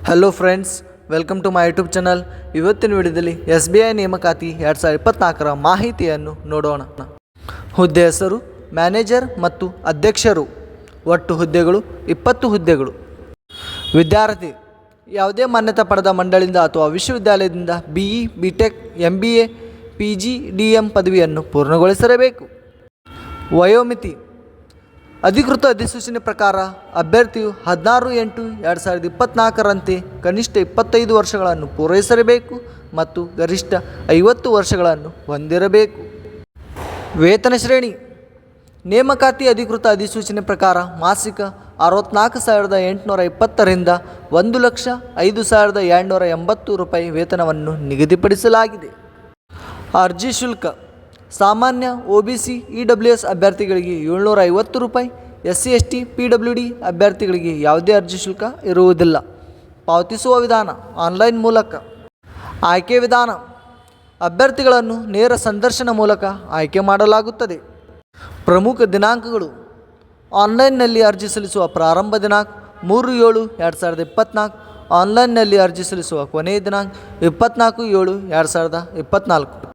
Hello friends, welcome to my YouTube channel. ಇವತ್ತಿನ ವಿಡಿಯೋದಲ್ಲಿ SBI ನೇಮಕಾತಿ 2024ರ ಮಾಹಿತಿಯನ್ನು ನೋಡೋಣ. ಹುದ್ದೆ ಹೆಸರು ಮ್ಯಾನೇಜರ್ ಮತ್ತು ಅಧ್ಯಕ್ಷರು. ಒಟ್ಟು ಹುದ್ದೆಗಳು 20 ಹುದ್ದೆಗಳು. ವಿದ್ಯಾರ್ಥಿ ಯಾವುದೇ ಮಾನ್ಯತೆ ಪಡೆದ ಮಂಡಳಿಯಿಂದ ಅಥವಾ ವಿಶ್ವವಿದ್ಯಾಲಯದಿಂದ BE, BTech, MBA, PG, DM ಪದವಿಯನ್ನು ಪೂರ್ಣಗೊಳಿಸಿರಬೇಕು. ವಯೋಮಿತಿ ಅಧಿಕೃತ ಅಧಿಸೂಚನೆ ಪ್ರಕಾರ ಅಭ್ಯರ್ಥಿಯು 16/8/2024ರಂತೆ ಕನಿಷ್ಠ 25 ವರ್ಷಗಳನ್ನು ಪೂರೈಸಿರಬೇಕು ಮತ್ತು ಗರಿಷ್ಠ 50 ವರ್ಷಗಳನ್ನು ಹೊಂದಿರಬೇಕು. ವೇತನ ಶ್ರೇಣಿ ನೇಮಕಾತಿ ಅಧಿಕೃತ ಅಧಿಸೂಚನೆ ಪ್ರಕಾರ ಮಾಸಿಕ 64,820ರಿಂದ 1,05,280 ರೂಪಾಯಿ ವೇತನವನ್ನು ನಿಗದಿಪಡಿಸಲಾಗಿದೆ. ಅರ್ಜಿ ಶುಲ್ಕ ಸಾಮಾನ್ಯ OBC EWS ಅಭ್ಯರ್ಥಿಗಳಿಗೆ 750 ರೂಪಾಯಿ, SC ST PWD ಅಭ್ಯರ್ಥಿಗಳಿಗೆ ಯಾವುದೇ ಅರ್ಜಿ ಶುಲ್ಕ ಇರುವುದಿಲ್ಲ. ಪಾವತಿಸುವ ವಿಧಾನ ಆನ್ಲೈನ್ ಮೂಲಕ. ಆಯ್ಕೆ ವಿಧಾನ ಅಭ್ಯರ್ಥಿಗಳನ್ನು ನೇರ ಸಂದರ್ಶನ ಮೂಲಕ ಆಯ್ಕೆ ಮಾಡಲಾಗುತ್ತದೆ. ಪ್ರಮುಖ ದಿನಾಂಕಗಳು ಆನ್ಲೈನ್ನಲ್ಲಿ ಅರ್ಜಿ ಸಲ್ಲಿಸುವ ಪ್ರಾರಂಭ ದಿನಾಂಕ 3/7/2024. ಆನ್ಲೈನ್ನಲ್ಲಿ ಅರ್ಜಿ ಸಲ್ಲಿಸುವ ಕೊನೆಯ ದಿನಾಂಕ 24/7/2024.